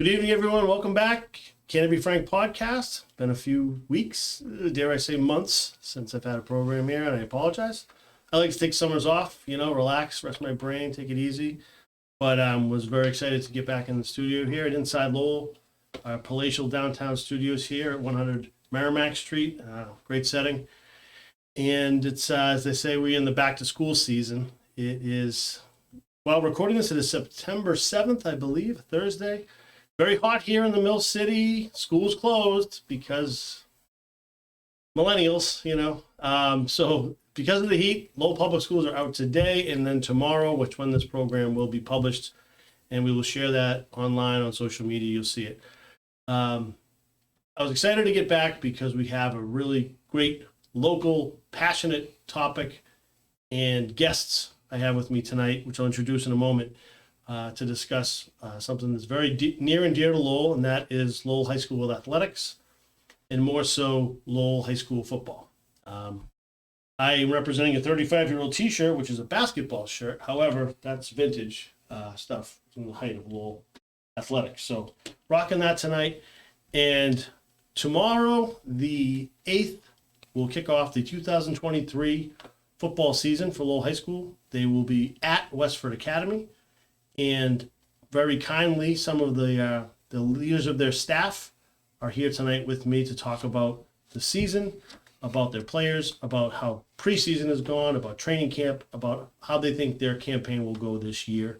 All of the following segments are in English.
Good evening, everyone. Welcome back. Can It Be Frank podcast. Been a few weeks, dare I say months, since I've had a program here, and I apologize. I like to take summers off, relax, rest my brain, take it easy. But was very excited to get back in the studio here at InsideLowell, our palatial downtown studios here at 100 Merrimack Street. Great setting. And it's, as they say, we're in the back-to-school season. It is, recording this, it is September 7th, I believe, Thursday. Very hot here in the Mill City. School's closed because millennials, So because of the heat, Lowell Public Schools are out today and then tomorrow, when this program will be published. And we will share that online on social media. You'll see it. I was excited to get back because we have a really great local, passionate topic and guests I have with me tonight, which I'll introduce in a moment. To discuss something that's very near and dear to Lowell, and that is Lowell High School athletics, and more so Lowell High School football. I am representing a 35-year-old T-shirt, which is a basketball shirt. However, that's vintage stuff from the height of Lowell athletics. So rocking that tonight. And tomorrow, the 8th, will kick off the 2023 football season for Lowell High School. They will be at Westford Academy. And very kindly, some of the leaders of their staff are here tonight with me to talk about the season, about their players, about how preseason has gone, about training camp, about how they think their campaign will go this year.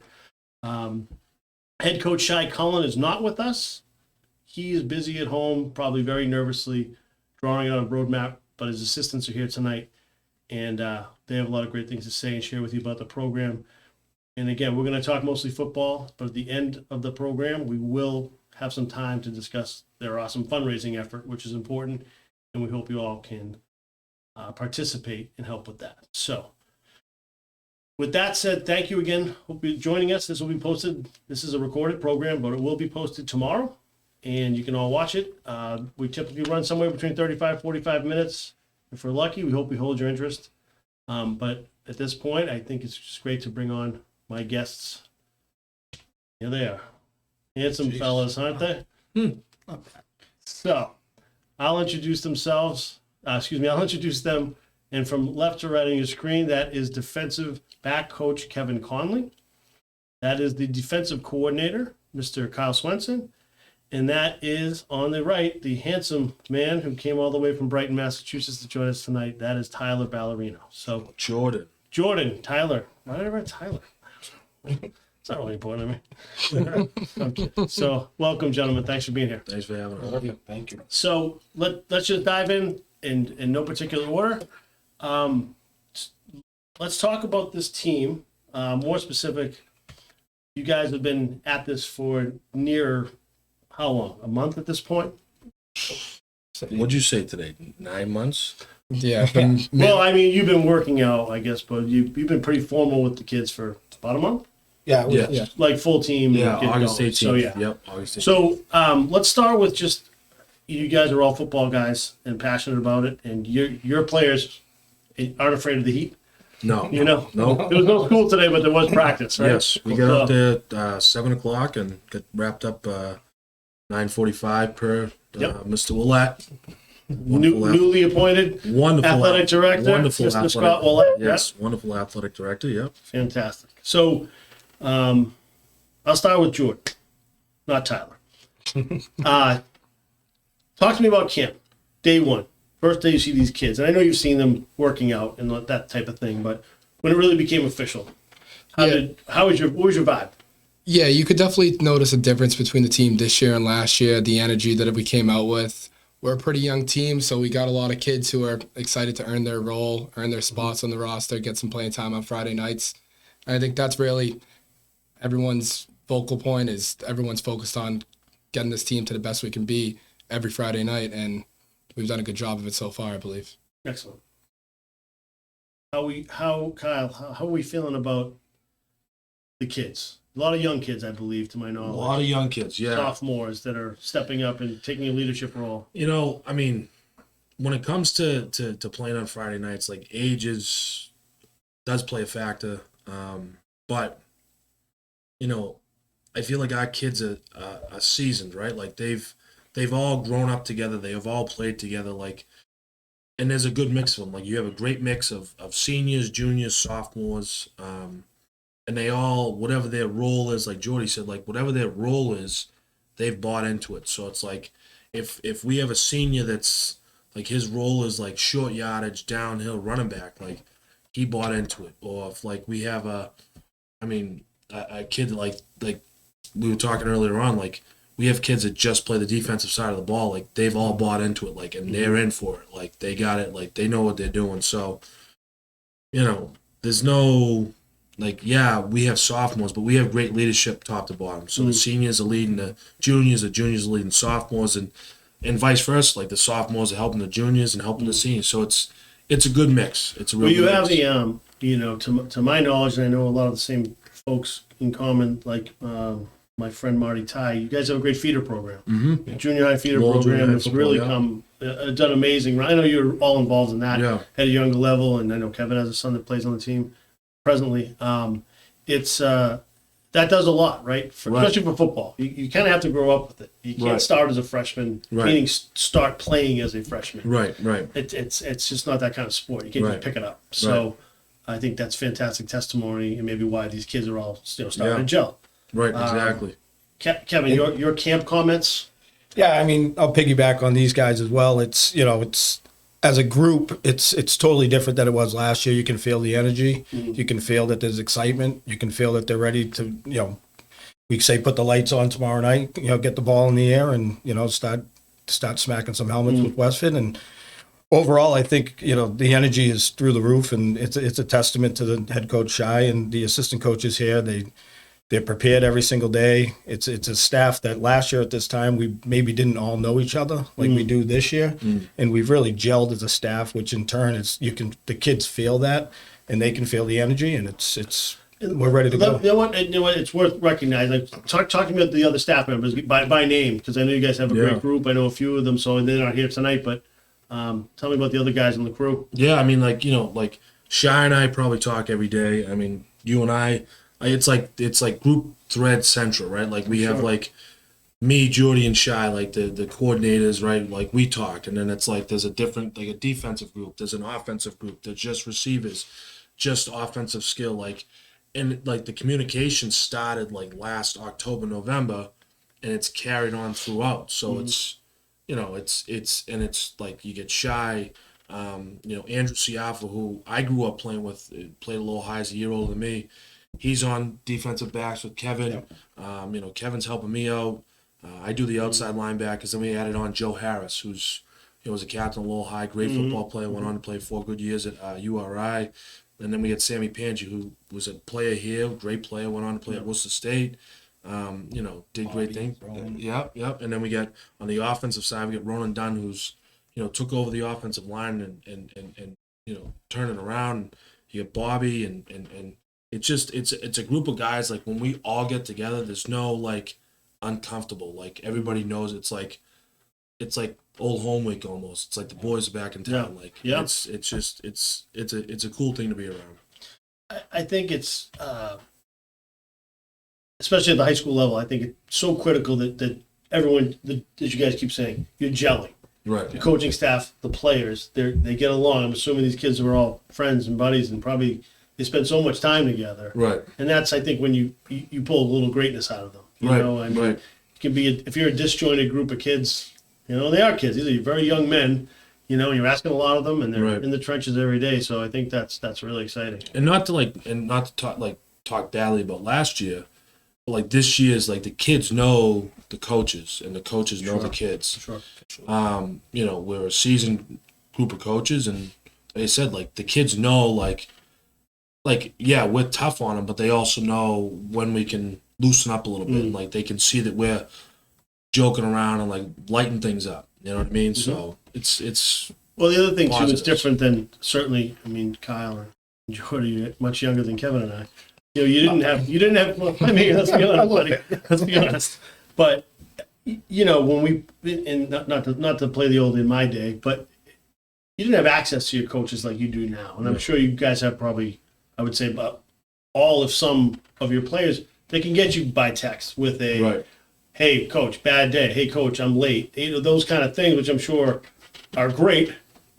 Head coach Shai Cullen is not with us. He is busy at home, probably very nervously drawing out a roadmap, but his assistants are here tonight, and they have a lot of great things to say and share with you about the program. And again, we're going to talk mostly football, but at the end of the program, we will have some time to discuss their awesome fundraising effort, which is important, and we hope you all can participate and help with that. So, with that said, thank you again. Hope you're joining us. This will be posted. This is a recorded program, but it will be posted tomorrow, and you can all watch it. We typically run somewhere between 35, 45 minutes. If we're lucky, we hope we hold your interest. But at this point, I think it's just great to bring on my guests. Here they are. Handsome fellas, aren't they? So, I'll introduce I'll introduce them. And from left to right on your screen, that is defensive back coach Kevin Conley. That is the defensive coordinator, Mr. Kyle Swenson. And that is, on the right, the handsome man who came all the way from Brighton, Massachusetts to join us tonight. That is Tyler Ballarinio. So, Jordan, Tyler. Why did I write Tyler? It's not really important to me. Okay. So, welcome, gentlemen. Thanks for being here. Thanks for having us. Thank you. So, let's just dive in no particular order. Let's talk about this team. More specific, you guys have been at this for near, how long? A month at this point? What'd you say today? 9 months? Yeah. Well, you've been working out, I guess, but you've been pretty formal with the kids for about a month? Yeah. Like full team. Yeah, August 18th. So, yeah. Yep, August 18th. So, let's start with just, you guys are all football guys and passionate about it, and your players aren't afraid of the heat. No. No. There was no school today, but there was practice, right? Yes, we got out there at 7 o'clock and got wrapped up 9:45 per Mr. Willett. Newly appointed Wonderful athletic director, wonderful Mr. athletic, Scott Willett. Yes, wonderful athletic director, yep. Fantastic. So, I'll start with Jordan, not Tyler. Talk to me about camp, day one. First day you see these kids. And I know you've seen them working out and that type of thing, but when it really became official, what was your vibe? Yeah, you could definitely notice a difference between the team this year and last year, the energy that we came out with. We're a pretty young team, so we got a lot of kids who are excited to earn their role, earn their spots on the roster, get some playing time on Friday nights. And I think that's really everyone's focal point, is everyone's focused on getting this team to the best we can be every Friday night, and we've done a good job of it so far, I believe. Excellent. Kyle, how are we feeling about the kids? A lot of young kids, I believe, to my knowledge. A lot of young kids, yeah. Sophomores that are stepping up and taking a leadership role. When it comes to playing on Friday nights, like age does play a factor. But I feel like our kids are seasoned, right? Like they've all grown up together. They have all played together. Like, and there's a good mix of them. Like you have a great mix of seniors, juniors, sophomores, and they all, whatever their role is, like Jordy said, like whatever their role is, they've bought into it. So it's like if we have a senior that's like his role is like short yardage, downhill running back, like he bought into it. Or if like we have a kid like we were talking earlier on, like we have kids that just play the defensive side of the ball, like they've all bought into it, like, and they're in for it, like they got it, like they know what they're doing. So, there's no like, yeah, we have sophomores, but we have great leadership top to bottom. So the seniors are leading the juniors are leading sophomores, and vice versa. Like the sophomores are helping the juniors and helping the seniors. So it's a good mix. It's a real. Well, you good have mix. to my knowledge, and I know a lot of the same folks in common, like my friend Marty Ty. You guys have a great feeder program. Mm-hmm. Junior high feeder Lowell Junior program High that's football, really yeah. done amazing. I know you're all involved in that Yeah. at a younger level, and I know Kevin has a son that plays on the team presently. It's that does a lot, right? Especially for football. You kind of have to grow up with it. You can't Right. start as a freshman, Right. meaning start playing as a freshman. Right. It's just not that kind of sport. You can't Right. just pick it up. So I think that's fantastic testimony, and maybe why these kids are all starting to gel. Right. Exactly. Kevin, your camp comments. Yeah, I mean, I'll piggyback on these guys as well. It's as a group, it's totally different than it was last year. You can feel the energy. Mm-hmm. You can feel that there's excitement. You can feel that they're ready to, we say put the lights on tomorrow night. Get the ball in the air and start smacking some helmets with Westford. And overall, I think the energy is through the roof, and it's a testament to the head coach Shai and the assistant coaches here. They're prepared every single day. It's a staff that last year at this time we maybe didn't all know each other like we do this year, and we've really gelled as a staff, which in turn the kids feel that, and they can feel the energy, and we're ready to go. You know what? It's worth recognizing. Like, talking about the other staff members by name, because I know you guys have a Yeah. great group. I know a few of them, so they're not here tonight. But tell me about the other guys in the crew. Yeah, I mean, like Shy and I probably talk every day. I mean, you and I, it's like group thread central, right? Like we have like me, Jordy, and Shy, like the coordinators, right? Like we talk, and then it's like there's a different, like a defensive group, there's an offensive group, there's just receivers, just offensive skill, like, and like the communication started like last October, November, and it's carried on throughout. So it's like you get Shy. Andrew Siafa, who I grew up playing with, played a little high, as a year older than me. He's on defensive backs with Kevin. Kevin's helping me out. I do the outside linebackers. Then we added on Joe Harris, who's was a captain of Lowell High, great football player, went on to play 4 good years at URI. And then we had Sammy Pangi, who was a player here, great player, went on to play at Worcester State. Did great things. Yep. And then we got on the offensive side, we got Ronan Dunn, who's took over the offensive line and turned it around. You got Bobby and it's a group of guys. Like when we all get together, there's no like uncomfortable. Like everybody knows it's like old home week almost. It's like the boys are back in town. It's a cool thing to be around. I think it's especially at the high school level. I think it's so critical that everyone, as you guys keep saying, you're gelling. Right. The coaching staff, the players, they get along. I'm assuming these kids are all friends and buddies, and probably they spend so much time together. Right. And that's, I think, when you pull a little greatness out of them. Right. It can be if you're a disjointed group of kids. They are kids. These are very young men. You're asking a lot of them, and they're in the trenches every day. So I think that's really exciting. And not to talk badly about last year, but like this year's like the kids know the coaches, and the coaches know the kids. Sure. We're a seasoned group of coaches, and like I said, like the kids know like yeah, we're tough on them, but they also know when we can loosen up a little bit. And, like they can see that we're joking around and like lighten things up. You know what I mean? So it's well, the other thing too, positives. it's different than certainly. I mean, Kyle and Jordy are much younger than Kevin and I. You didn't have. Well, I mean, let's be honest, buddy. Let's be honest. But when we not to play the old in my day, but you didn't have access to your coaches like you do now, and I'm sure you guys have probably. I would say about all of some of your players they can get you by text with a, Right. hey, coach, bad day. Hey, coach, I'm late. You know, those kind of things, which I'm sure are great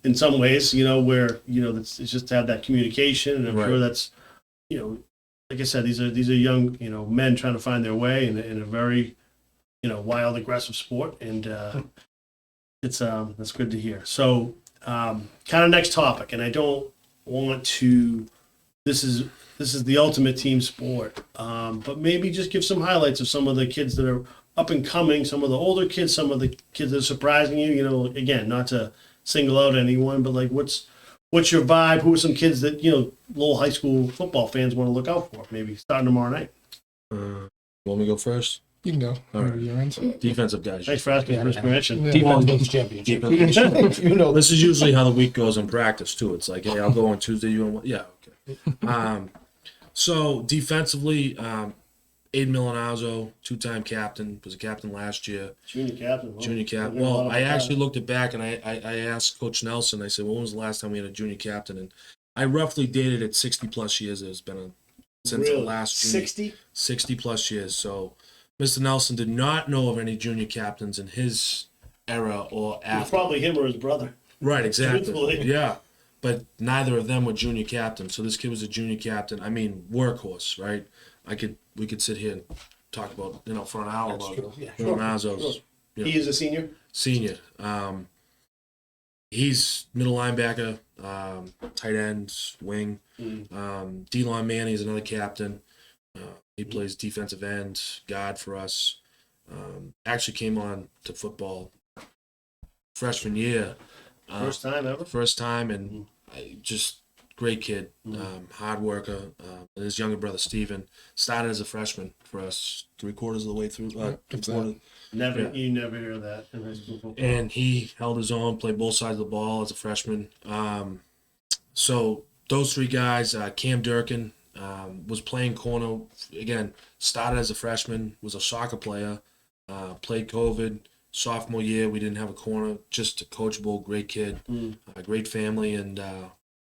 in some ways, you know, where, you know, it's just to have that communication. And I'm Right. sure that's, you know, like I said, these are young, you know, men trying to find their way in a very, you know, wild, aggressive sport. And it's that's good to hear. So kind of next topic, and I don't want to, this is the ultimate team sport, but maybe just give some highlights of some of the kids that are up and coming, some of the older kids, some of the kids that are surprising you. You know, again, not to single out anyone, but like what's your vibe? Who are some kids that, you know, Lowell High School football fans want to look out for? Maybe starting tomorrow night. Want me to go first? You can go. All right. Your end. Defensive guys. Thanks for asking for permission. Defense wins championship. You know, this is usually how the week goes in practice too. It's like, hey, I'll go on Tuesday. You on? Yeah, okay. So defensively, Aiden Milanazzo, 2-time captain, was a captain last year. Junior captain. Junior captain. Well, I actually looked it back and I asked Coach Nelson. I said, well, when was the last time we had a junior captain? And I roughly dated it 60 plus years. It's been since the last junior, 60 plus years. So Mr. Nelson did not know of any junior captains in his era or It's after. probably him or his brother. Right, exactly. Truthfully. Yeah. But neither of them were junior captains. So this kid was a junior captain. I mean, workhorse, right? We could sit here and talk about, you know, for an hour That's about true. Yeah, Milanazzo's He is a senior. senior. He's middle linebacker, tight end, wing. D-line Manny is another captain. He plays defensive end, guard for us. Actually came on to football freshman year. First time ever. First time, and just great kid, hard worker. And his younger brother Steven started as a freshman for us 3/4 of the way through. Exactly. You never hear that in high school football. And he held his own, played both sides of the ball as a freshman. So those three guys, Cam Durkin was playing corner again. Started as a freshman, was a soccer player, played COVID. Sophomore year, we didn't have a corner, just a coachable, great kid, a great family, and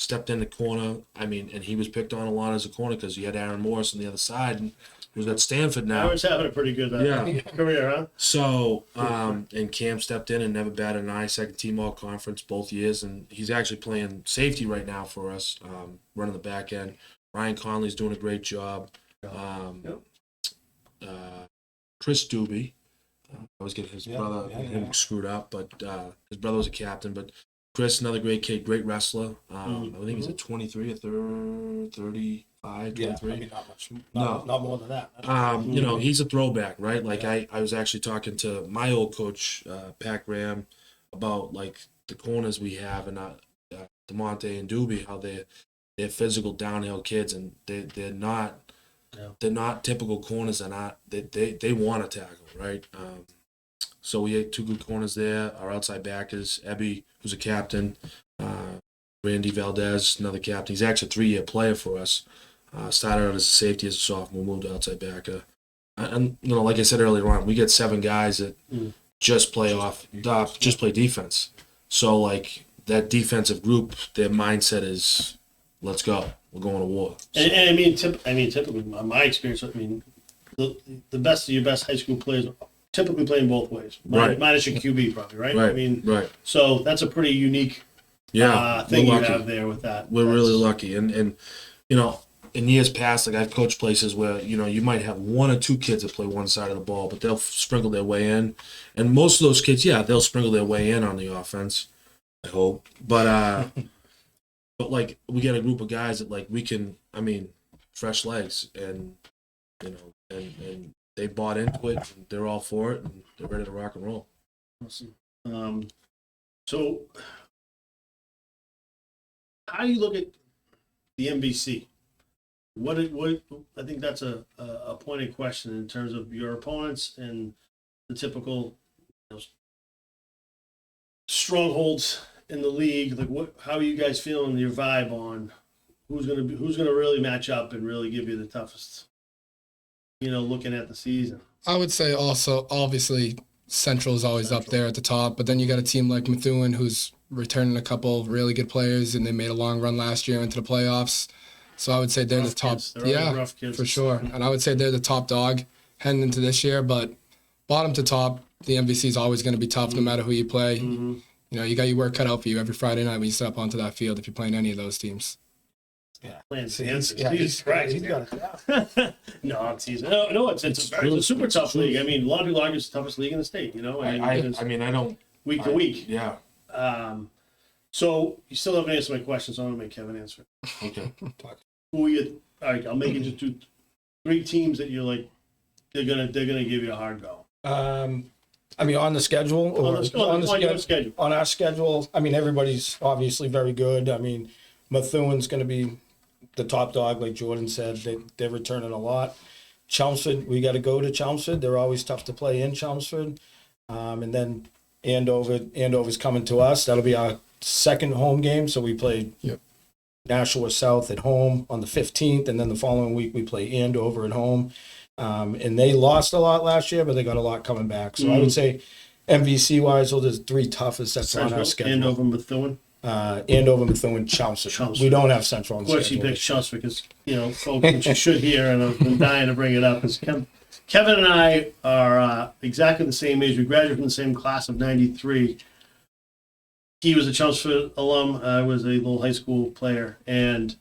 stepped in the corner. I mean, and he was picked on a lot as a corner because he had Aaron Morris on the other side, and he was at Stanford now. Aaron's having a pretty good career, huh? So, and Cam stepped in and never batted an eye, second team all conference both years, and he's actually playing safety right now for us, running the back end. Ryan Conley's doing a great job. Chris Doobie. I always get his brother and him screwed up, but his brother was a captain. But Chris, another great kid, great wrestler. I think he's at 23 or 35, 23. Yeah, I mean, not much. No. Not more than that. You know, he's a throwback, right? Like I was actually talking to my old coach, Pat Graham, about like the corners we have and DeMonte and Doobie, how they're physical downhill kids, and they're not. Yeah. They're not typical corners. They're not. They want to tackle, right? So we had two good corners there. Our outside back is Ebby, who's a captain. Randy Valdez, another captain. He's actually a 3-year player for us. Started out as a safety as a sophomore, moved to outside backer. And you know, like I said earlier on, we get 7 guys that just play just play defense. So like that defensive group, their mindset is, let's go. We're going to war. So. And I mean, typically, my experience. I mean, the best of your best high school players typically playing both ways. Right. Minus your QB, probably, right? Right. I mean, right. So that's a pretty unique thing you have there with that. We're really lucky, and you know, in years past, like I've coached places where you know you might have 1 or 2 kids that play one side of the ball, but they'll sprinkle their way in, and most of those kids, they'll sprinkle their way in on the offense. I hope, but but like we get a group of guys that like we can, I mean, fresh legs, and you know, and they bought into it, and they're all for it, and they're ready to rock and roll. Awesome. So how do you look at the NBC? What I think that's a pointed question in terms of your opponents and the typical strongholds in the league. Like, how are you guys feeling? Your vibe on who's gonna really match up and really give you the toughest? You know, looking at the season. I would say also, obviously, Central is always up there at the top, but then you got a team like Methuen who's returning a couple of really good players, and they made a long run last year into the playoffs. So I would say they're Rough the top. kids. They're always rough kids. For sure. And I would say they're the top dog heading into this year. But bottom to top, the MVC is always going to be tough no matter who you play. Mm-hmm. You know, you got your work cut out for you every Friday night when you step onto that field if you're playing any of those teams. Yeah. Playing See, dances. yeah, Jesus Christ. he's got it. No, I'm teasing. No, it's a super tough league. I mean, a lot of people argue it's the toughest league in the state, you know? I mean, I don't. Week to week. Yeah. So you still haven't answered my question, so I'm gonna make Kevin answer. Okay. Who you? All right, I'll make it just do 3 teams that you're like they're gonna give you a hard go. I mean, on the schedule or On your schedule. on our schedule, I mean, everybody's obviously very good. I mean, Methuen's going to be the top dog, like Jordan said. They're returning a lot. Chelmsford, we got to go to Chelmsford. They're always tough to play in Chelmsford. And then Andover's coming to us. That'll be our second home game. So we play Nashua South at home on the 15th, and then the following week we play Andover at home. And they lost a lot last year, but they got a lot coming back. So I would say MVC-wise, so there's 3 toughest that's on our schedule. Andover, Methuen. Andover, Methuen, Chelmsford. We don't have Central on Of the course, he schedule. picks Chelmsford because, folks, which you should hear, and I've been dying to bring it up, is Kevin and I are exactly the same age. We graduated from the same class of 93. He was a Chelmsford alum. I was a Lowell High School player. And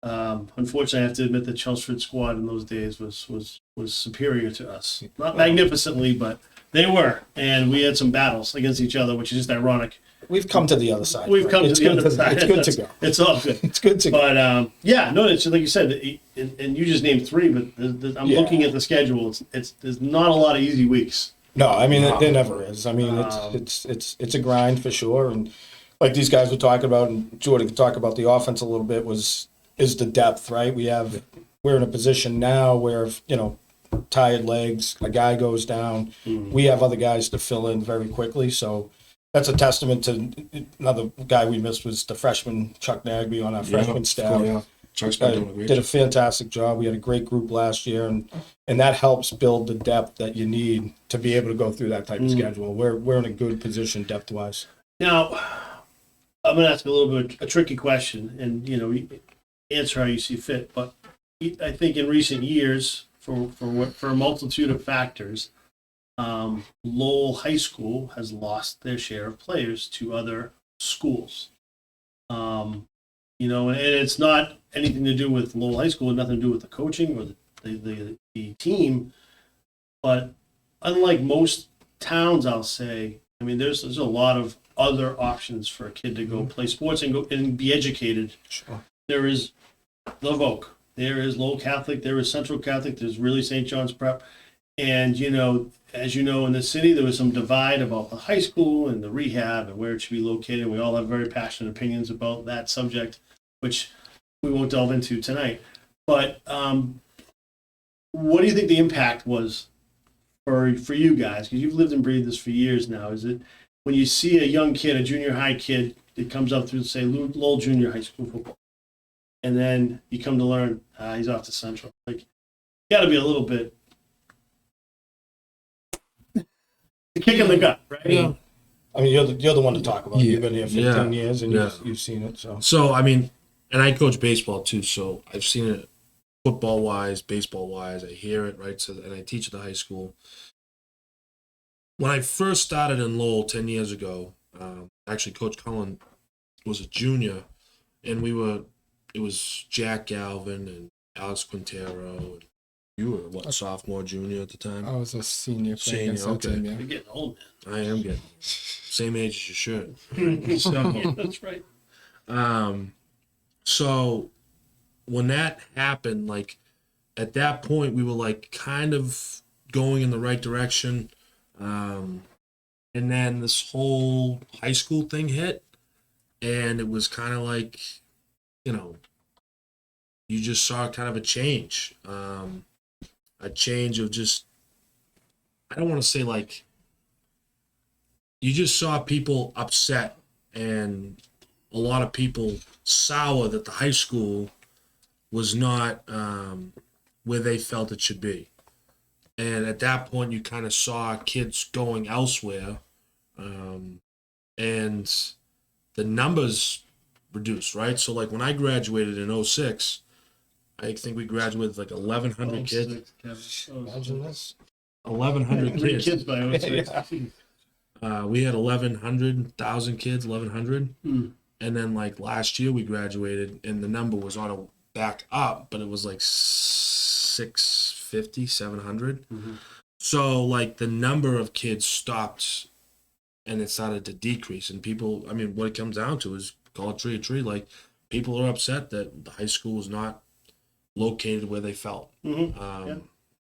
unfortunately, I have to admit the Chelmsford squad in those days was superior to us. Not magnificently, but they were. And we had some battles against each other, which is just ironic. We've come to the other side. We've come to the other side. It's good to go. It's all good. It's good to go. But it's like you said, and you just named 3. But I'm looking at the schedule. There's not a lot of easy weeks. No, I mean there never is. I mean it's a grind for sure. And like these guys were talking about, and Jordan could talk about the offense a little bit. Is the depth, right? We're in a position now where if, tired legs, a guy goes down, we have other guys to fill in very quickly. So that's a testament to another guy we missed was the freshman Chuck Nagby on our freshman staff. Yeah. Chuck's been doing a great Did a job. fantastic job. We had a great group last year, and that helps build the depth that you need to be able to go through that type of schedule. We're in a good position depth wise. Now, I'm going to ask a little bit a tricky question, and answer how you see fit. But I think in recent years, for a multitude of factors, Lowell High School has lost their share of players to other schools. And it's not anything to do with Lowell High School, nothing to do with the coaching or the team. But unlike most towns, I'll say, I mean, there's a lot of other options for a kid to go play sports and go and be educated. Sure. There is the Voc, there is Lowell Catholic, there is Central Catholic, there's really St. John's Prep. And, as you know, in the city, there was some divide about the high school and the rehab and where it should be located. We all have very passionate opinions about that subject, which we won't delve into tonight. But what do you think the impact was for you guys? Because you've lived and breathed this for years now. Is it when you see a young kid, a junior high kid that comes up through, say, Lowell Junior High School football, and then you come to learn he's off to Central? Like, you got to be a little bit a kick in the gut, right? Yeah. I mean, you're the one to talk about it. Yeah. You've been here 15 years, and you've seen it. So, I mean, and I coach baseball too, so I've seen it football-wise, baseball-wise. I hear it, right? So, and I teach at the high school. When I first started in Lowell 10 years ago, actually Coach Cullen was a junior, and it was Jack Galvin and Alex Quintero. And you were, sophomore, junior at the time? I was a senior playing Senior, against that team, You're getting old, man. I am getting same age as your shirt. Yeah, that's right. So when that happened, like at that point, we were like kind of going in the right direction. And then this whole high school thing hit, and it was kind of like, you just saw kind of a change. A change of just, I don't want to say like, you just saw people upset and a lot of people sour that the high school was not where they felt it should be. And at that point, you kind of saw kids going elsewhere, and the numbers reduced, right? So like when I graduated in 2006, I think we graduated with like 1,100 kids. Imagine this. 1,100 Three kids. kids by 06. We had 1,100 kids, 1,100. Hmm. And then like last year we graduated and the number was on a back up, but it was like 650, 700. Mm-hmm. So like the number of kids stopped and it started to decrease. And people, I mean, what it comes down to is call it tree a tree. Like people are upset that the high school was not located where they felt. Mm-hmm.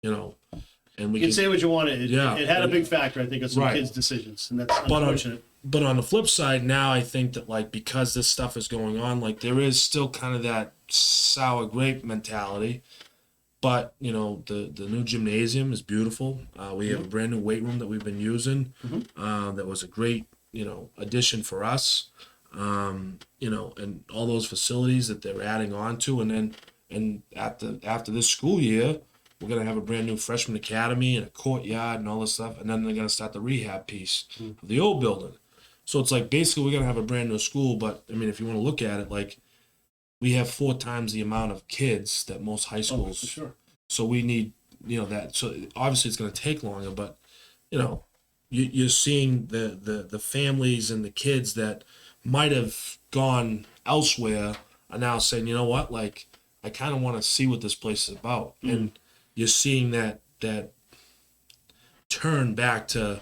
You know, and we You can say what you want. It had a Yeah. big factor, I think, of some Right. kids' decisions, and that's But unfortunate. But on the flip side, now I think that like because this stuff is going on, like there is still kind of that sour grape mentality. But you know the new gymnasium is beautiful. We have a brand new weight room that we've been using. That was a great addition for us. And all those facilities that they're adding on to, and after this school year, we're gonna have a brand new freshman academy and a courtyard and all this stuff, and then they're gonna start the rehab piece of the old building. So it's like basically we're gonna have a brand new school, but I mean if you want to look at it, like we have 4 times the amount of kids that most high Oh, schools. for sure. So we need that. So obviously it's gonna take longer, but you're seeing the families and the kids that might have gone elsewhere are now saying, you know what, like I kind of want to see what this place is about, and you're seeing that turn back to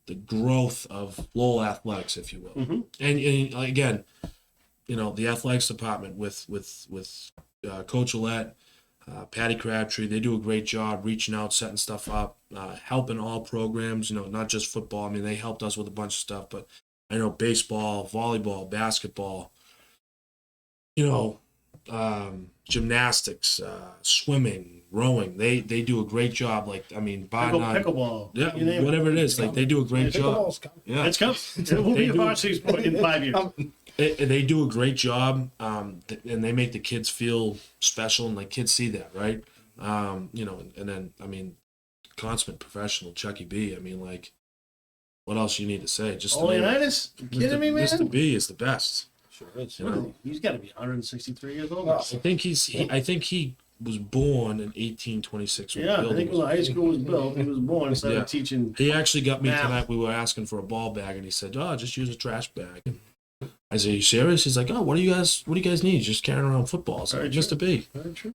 the growth of Lowell athletics, if you will. And again, the athletics department with Coach Ouellette, Patty Crabtree, they do a great job reaching out, setting stuff up, helping all programs, not just football. I mean, they helped us with a bunch of stuff, but I know baseball, volleyball, basketball, gymnastics, swimming, rowing. They do a great job. Like, I mean, Pickleball. yeah, You name it. whatever it is, like they do a great job. Pickleball's coming. Yeah, It's coming. It will be a varsity sport in 5 years. they do a great job, and they make the kids feel special, and like kids see that, right? And then I mean, consummate professional Chucky B. I mean, like, what else you need to say? Just Leonidas? You kidding me, man? Mr. B is the best. Sure is. You know? He's got to be 163 years old. Well, I think he was born in 1826. when the Yeah, I building think when the high school was built, he was born and started Yeah. teaching. He actually got me Math. tonight. We were asking for a ball bag, and he said, "Oh, just use a trash bag." And I said, "Are you serious?" He's like, "Oh, what do you guys need? Just carrying around footballs." Very Like, just to be. Very true.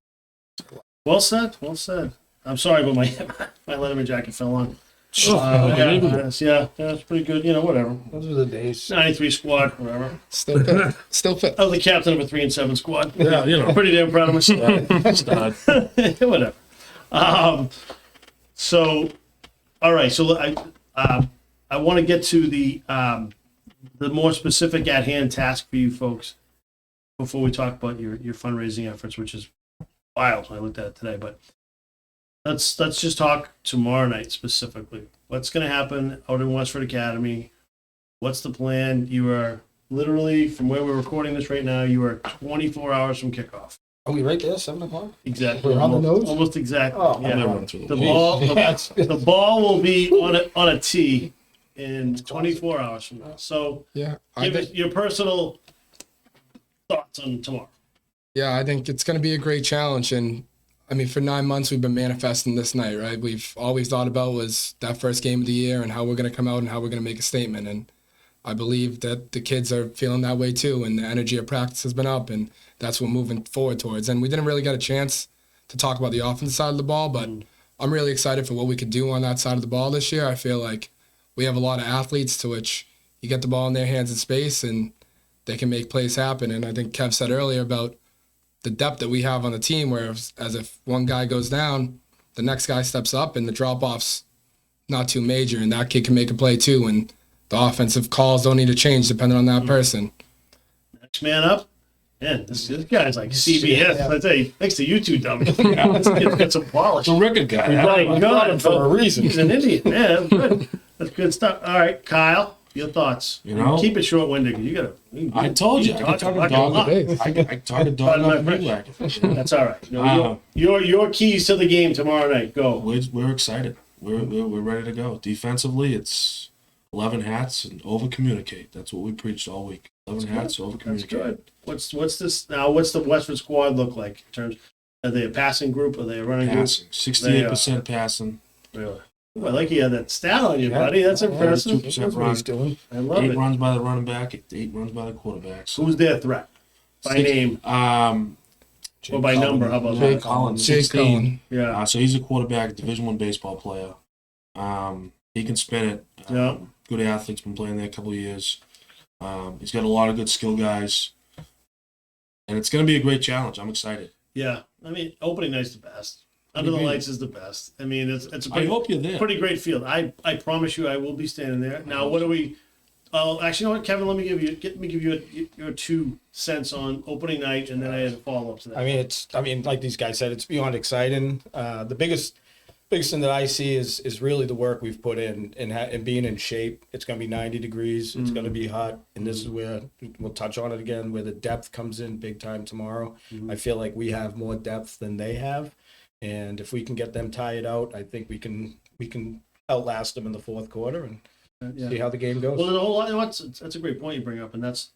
Well said. Well said. I'm sorry, but my Letterman jacket fell on. Yeah, it's pretty good. Whatever. Those were the days. 93 squad, whatever. Still fit. Still fit. I was the captain of a 3-7 squad. Yeah, I'm pretty damn proud of myself. Stud. Whatever. So, all right. So I want to get to the more specific at hand task for you folks before we talk about your fundraising efforts, which is wild. I looked at it today, but let's just talk tomorrow night specifically. What's going to happen out in Westford Academy? What's the plan? You are literally, from where we're recording this right now, you are 24 hours from kickoff. Are we right there? 7:00? Exactly. We're on the nose? Almost exactly. Oh, yeah. I'm gonna run through The the ball, Yes. the ball will be on a tee in 24 hours from now. So, Yeah, I give think, us your personal thoughts on tomorrow. I think it's going to be a great challenge. And I mean, for 9 months, we've been manifesting this night, right? We've always thought about was that first game of the year and how we're going to come out and how we're going to make a statement. And I believe that the kids are feeling that way too. And the energy of practice has been up, and that's what we're moving forward towards. And we didn't really get a chance to talk about the offensive side of the ball, but I'm really excited for what we could do on that side of the ball this year. I feel like we have a lot of athletes to which you get the ball in their hands in space and they can make plays happen. And I think Kev said earlier about the depth that we have on the team, where as if one guy goes down, the next guy steps up and the drop-off's not too major, and that kid can make a play too. And the offensive calls don't need to change depending on that person. Next man up. Man, this guy's like CBS. Yeah. I tell you, thanks to you two dummies. This kid's got some polish. The record guy. My God, for a reason. He's an Indian. Yeah, that's good. That's good stuff. All right, Kyle, your thoughts. Keep it short-winded because you got to. I told you. I can talk a dog. I can talk a dog off the wagon. That's all right. No, your keys to the game tomorrow night. Go. We're excited. We're ready to go. Defensively, it's 11 hats and over communicate. That's what we preached all week. 11 hats, over That's communicate. good. What's this now? What's the Westford squad look like in terms? Are they a passing group? Are they a running Passing, 68% passing, group? Really? Ooh, I like you had that stat on you, Yeah. buddy. That's Yeah, impressive. 2% That's what he's doing. I love 8 it. runs by the running back, 8 runs by the quarterback. So. Who's their threat? By name or by number? How about Jay that? Collins, Jake 16. Cullen. Yeah. So he's a quarterback, Division I baseball player. He can spin it. Yeah. Good athlete's been playing there a couple of years. He's got a lot of good skill guys, and it's going to be a great challenge. I'm excited. Yeah. I mean, opening night's the best. Under the Agreed. lights is the best. I mean, it's a I pretty, hope you're there. pretty great field. I promise you, I will be standing there. Now, what do we? Oh, actually, you know what, Kevin? Let me give you your 2 cents on opening night, and then I have a follow up to that. I mean, like these guys said, it's beyond exciting. The biggest thing that I see is really the work we've put in and being in shape. It's going to be 90 degrees. It's going to be hot, and this is where we'll touch on it again, where the depth comes in big time tomorrow. I feel like we have more depth than they have, and if we can get them tired out, I think we can outlast them in the fourth quarter and see how the game goes. Well, there's a whole lot. You know, that's a great point you bring up, and that's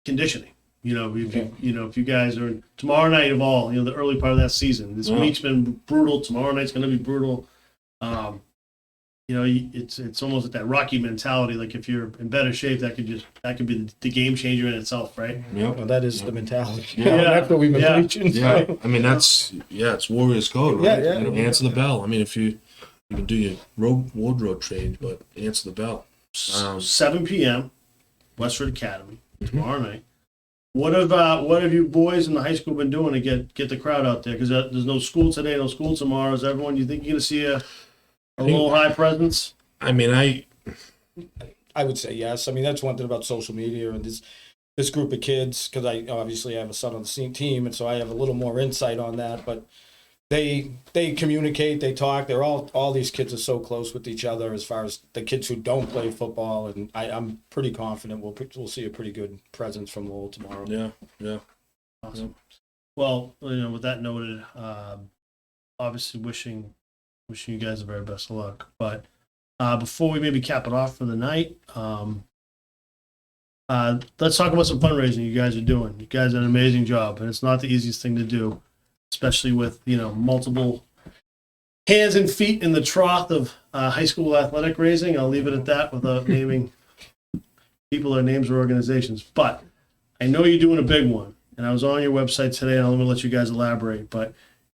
conditioning. You know, if you guys are tomorrow night of all, the early part of that season. This week's been brutal. Tomorrow night's going to be brutal. It's almost like that Rocky mentality. Like if you're in better shape, that could be the game changer in itself, right? Yep. Well, that is the mentality. Yeah. That's what we've been preaching. Yeah, So. I mean it's Warriors code, right? Yeah. Answer the bell. I mean, if you can do your wardrobe change, but answer the bell. 7 p.m. Westford Academy tomorrow night. What have you boys in the high school been doing to get the crowd out there? Because there's no school today, no school tomorrow. Is everyone? You think you're gonna see a Lowell High presence? I mean, I would say yes. I mean, that's one thing about social media and this group of kids, because I obviously have a son on the same team, and so I have a little more insight on that. But they communicate, they talk. They're all these kids are so close with each other as far as the kids who don't play football, and I'm pretty confident we'll see a pretty good presence from Lowell tomorrow. yeah. Awesome. Well, with that noted, obviously wishing you guys the very best of luck. But before we maybe cap it off for the night, let's talk about some fundraising you guys are doing. You guys did an amazing job, and it's not the easiest thing to do, especially with multiple hands and feet in the trough of high school athletic raising. I'll leave it at that without naming people or names or organizations. But I know you're doing a big one, and I was on your website today, and I'm going to let you guys elaborate. But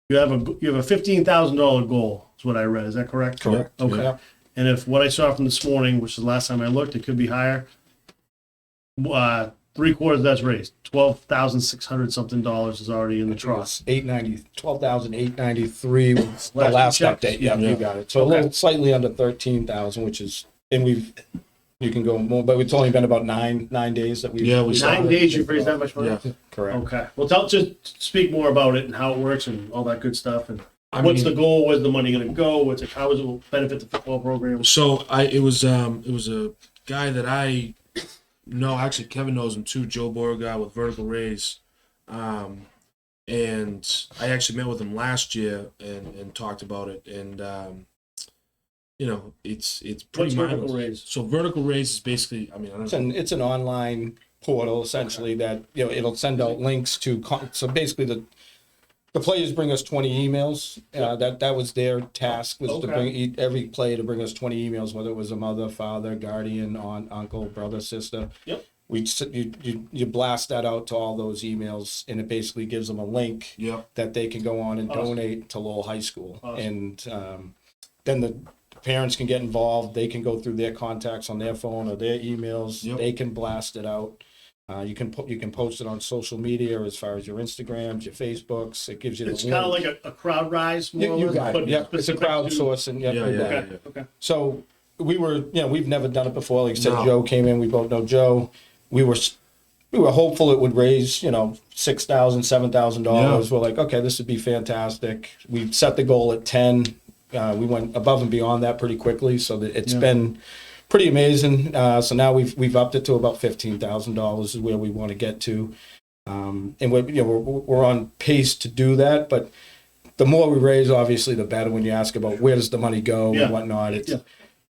you have a $15,000 goal, is what I read. Is that correct? Correct. Okay. Yeah. And if what I saw from this morning, which is the last time I looked, it could be higher. 3/4 that's raised. $12,600 something is already in the trough. $12,893 was the Last last check. update. Yeah, you got it. So a little slightly under 13,000, which is, and you can go more, but it's only been about nine days that we've. Yeah, we 9 days you've raised that much money? Yeah. Correct. Okay. Well, just speak more about it and how it works and all that good stuff. And I what's mean- the goal? Where's the money going to go? How is it will benefit the football program? So it was a guy that I know. Actually, Kevin knows him too. Joe Beauregard with Vertical Raise, and I actually met with him last year and talked about it. And it's What's pretty Vertical mindless. Raise? So Vertical Raise is basically, I mean, I don't know. It's an online portal essentially that it'll send out links to. So basically the players bring us 20 emails. That was their task, was to bring every player to bring us 20 emails, whether it was a mother, father, guardian, aunt, uncle, brother, sister. Yep. You blast that out to all those emails, and it basically gives them a link Yep. that they can go on and donate to Lowell High School. And then the parents can get involved. They can go through their contacts on their phone or their emails. Yep. They can blast it out. You can post it on social media as far as your Instagrams, your Facebooks. It gives you. It's the kind of link. like a crowd rise. More You or less, got it. but Yeah, it's a specific to- crowdsourcing. Yep, Yeah, you got yeah, it. Okay. So we've never done it before. Like I said, No. Joe came in. We both know Joe. We were hopeful it would raise, $6,000, $7,000. We're like, okay, this would be fantastic. We set the goal at 10. We went above and beyond that pretty quickly, so that it's been pretty amazing. So now we've upped it to about $15,000 is where we want to get to, and we're on pace to do that. But the more we raise, obviously, the better. When you ask about where does the money go and whatnot, it's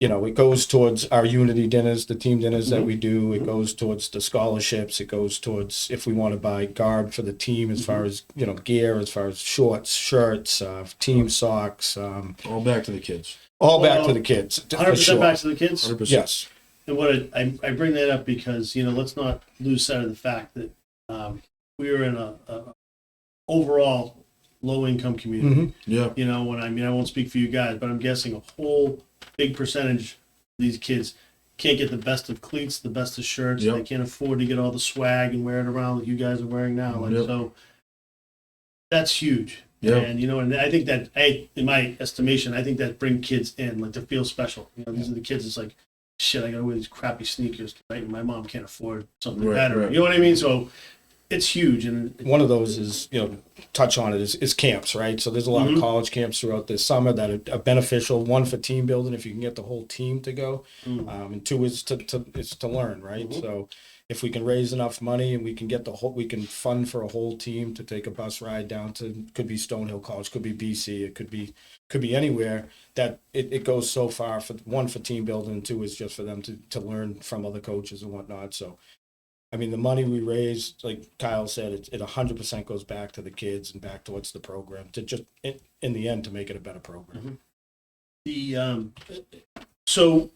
it goes towards our unity dinners, the team dinners that we do. It goes towards the scholarships. It goes towards if we want to buy garb for the team as far as, gear, as far as shorts, shirts, team socks, All back to the kids. all back to the kids. for 100% sure. back to the kids. 100%. Yes. And I bring that up because, let's not lose sight of the fact that we are in a overall low income community. Yeah. I won't speak for you guys, but I'm guessing a whole big percentage of these kids can't get the best of cleats, the best of shirts. Yep. They can't afford to get all the swag and wear it around like you guys are wearing now. Yep. So that's huge. Yeah. And and I think that in my estimation, I think that bring kids in like to feel special. These are the kids. It's like, shit, I gotta wear these crappy sneakers, right? My mom can't afford something Right, better. right. You know what I mean? So it's huge. And One of those is, touch on it is camps, right? So there's a lot of college camps throughout the summer that are beneficial. One for team building, if you can get the whole team to go, and two is to learn, right? So if we can raise enough money and we can get we can fund for a whole team to take a bus ride down to, could be Stonehill College, could be BC, it could be anywhere, that it goes so far for one, for team building, and two is just for them to learn from other coaches and whatnot. So I mean, the money we raise, like Kyle said, it 100% goes back to the kids and back towards the program to just, in the end, to make it a better program. So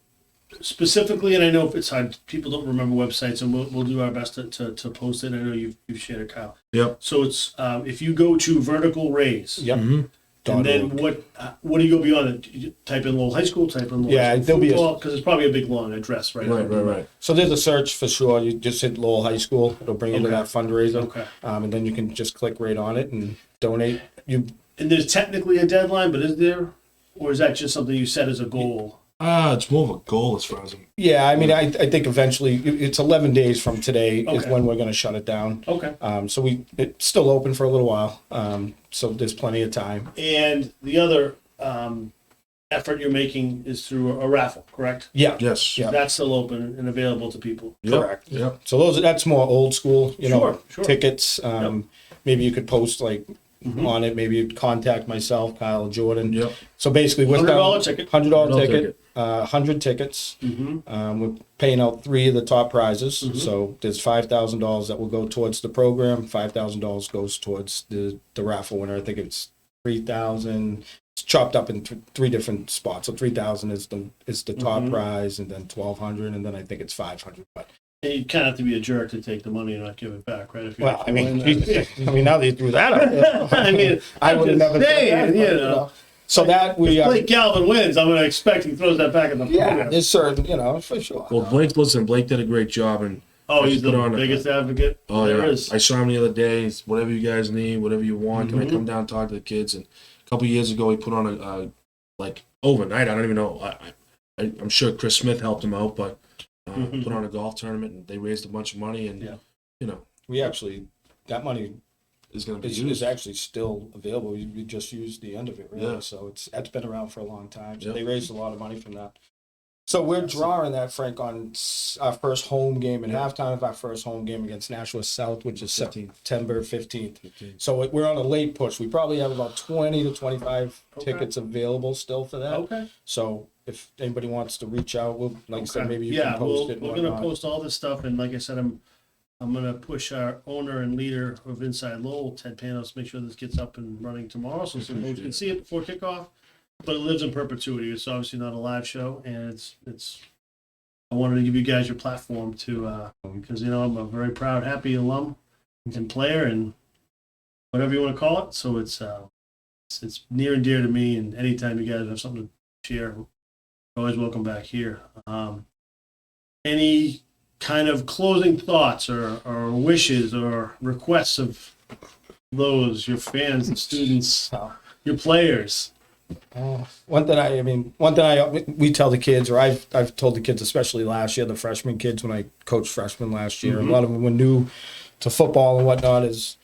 specifically, and I know it's hard, people don't remember websites, and we'll do our best to post it. I know you've shared it, Kyle. Yep. So it's if you go to Vertical Raise, Yep. and then what do you go beyond it? You type in Lowell High School, type in Lowell Yeah, High School there'll be a- football, because it's probably a big long address, right? Right. So there's a search for sure. You just hit Lowell High School. It'll bring you to Okay. that fundraiser. Okay. And then you can just click right on it and donate. And there's technically a deadline, but is there, or is that just something you set as a goal? It's more of a goal as far as I'm. Yeah, I mean, I think eventually it's 11 days from today is Okay. when we're going to shut it down. Okay. So it's still open for a little while. So there's plenty of time. And the other effort you're making is through a raffle, correct? Yeah. Yes. Yeah. That's still open and available to people. Yep. Correct. Yep. So that's more old school, Sure. tickets. Maybe you could post on it. Maybe you'd contact myself, Kyle, Jordan. Yep. So basically, we're $100 ticket. $100 $100 ticket, 100 tickets. We're paying out 3 of the top prizes. So there's $5,000 that will go towards the program. $5,000 goes towards the raffle winner. I think it's 3,000. It's chopped up in 3 different spots. So 3,000 is the top prize, and then 1,200, and then I think it's 500. But And you kind of have to be a jerk to take the money and not give it back, right? If you're well, I mean, actually winning now that you threw that out there, I mean, I I'm would have just never said saying, that, you but, know. So that we Blake Galvin wins, I'm going to expect he throws that back in the yeah, program. there's certain, for sure. Well, Blake did a great job, and Oh, he's the put on biggest advocate there yeah. is. I saw him the other day. He's, whatever you guys need, whatever you want, can I come down and talk to the kids? And a couple of years ago, he put on a like overnight. I don't even know. I'm sure Chris Smith helped him out, but put on a golf tournament, and they raised a bunch of money. And We actually, that money is going to be is used. actually still available. We just used the end of it, really. Yeah. So that's been around for a long time. So Yep. they raised a lot of money from that. So we're drawing that, Frank, on our first home game and halftime of our first home game against Nashua South, which is 15th. September 15th. So we're on a late push. We probably have about 20 to 25 Okay. tickets available still for that. Okay. So if anybody wants to reach out, like I said, maybe you yeah, can post it. we're and going to whatnot. post all this stuff, and like I said, I'm going to push our owner and leader of Inside Lowell, Ted Panos, to make sure this gets up and running tomorrow, so some folks can see it before kickoff. But it lives in perpetuity. It's obviously not a live show, and it's. I wanted to give you guys your platform to, because I'm a very proud, happy alum and player, and whatever you want to call it. So it's near and dear to me. And anytime you guys have something to share, you're always welcome back here. Any kind of closing thoughts or wishes or requests of those, your fans, the students, your players? One thing we tell the kids, or I've told the kids, especially last year, the freshman kids when I coached freshmen last year, a lot of them were new to football and whatnot. Is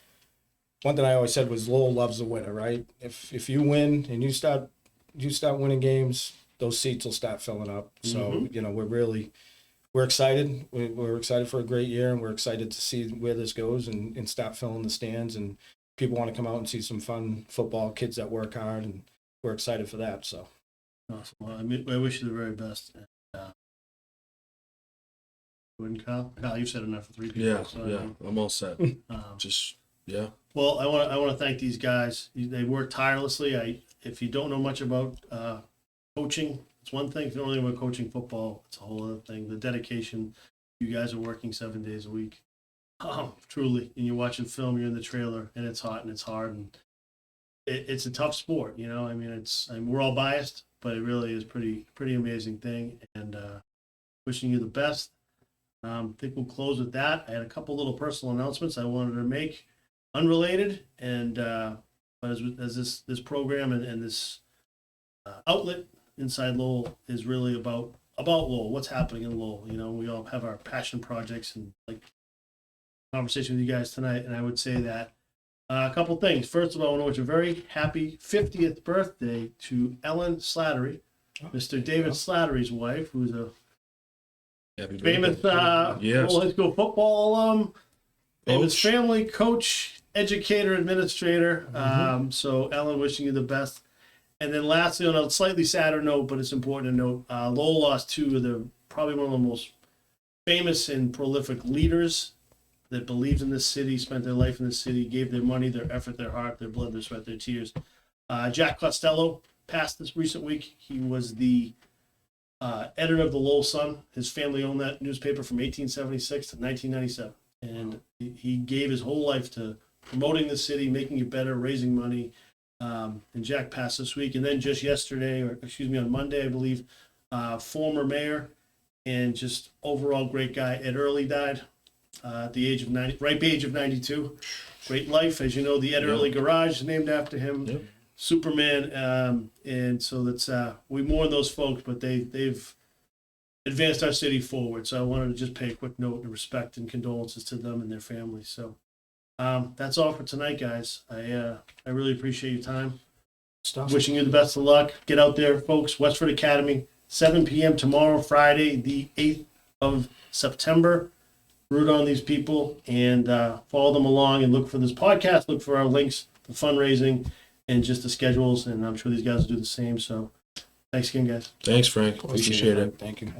one thing I always said was Lowell loves a winner, right? If you win and you start winning games, those seats will start filling up. So we're excited. We're excited for a great year, and we're excited to see where this goes and start filling the stands, and people want to come out and see some fun football, kids that work hard, and we're excited for that. So Awesome. Well, I wish you the very best. Wouldn't Kyle? Kyle, you've said enough for 3 people. Yeah, so, yeah, I'm all set. Um, Just yeah. Well, I want to thank these guys. They work tirelessly. If you don't know much about coaching, it's one thing. If you don't know anything about coaching football, it's a whole other thing. The dedication. You guys are working 7 days a week. Truly. And you're watching film. You're in the trailer, and it's hot and it's hard, and it's a tough sport. You know, I mean, we're all biased, but it really is pretty amazing thing. And wishing you the best. I think we'll close with that. I had a couple little personal announcements I wanted to make, unrelated, and but as this program and this outlet Inside Lowell is really about Lowell, what's happening in Lowell. You know, we all have our passion projects and like conversation with you guys tonight, and I would say that a couple things. First of all, I want to wish a very happy 50th birthday to Ellen Slattery, Mr. David Slattery's wife, who's a Happy famous Yes. Lowell High School football alum, famous Coach. family coach, educator, administrator. So Ellen, wishing you the best. And then lastly, on a slightly sadder note, but it's important to note, Lowell lost two of the probably one of the most famous and prolific leaders that believed in this city, spent their life in this city, gave their money, their effort, their heart, their blood, their sweat, their tears. Jack Costello passed this recent week. He was the editor of the Lowell Sun. His family owned that newspaper from 1876 to 1997. And he gave his whole life to promoting the city, making it better, raising money. And Jack passed this week. And then just yesterday, on Monday, I believe, former mayor and just overall great guy, Ed Early, died at the age of 90, ripe age of 92. Great life. As you know, the Ed Early Garage is named after him. Yep. Superman, and so that's we mourn those folks, but they've advanced our city forward. So I wanted to just pay a quick note of respect and condolences to them and their families. So that's all for tonight, guys. I really appreciate your time. Wishing you the best of luck. Get out there, folks. Westford Academy, 7 p.m. tomorrow, Friday, the 8th of September. Root on these people and follow them along and look for this podcast. Look for our links, the fundraising, and just the schedules, and I'm sure these guys will do the same. So thanks again, guys. Thanks, Frank. Appreciate it. Thank you.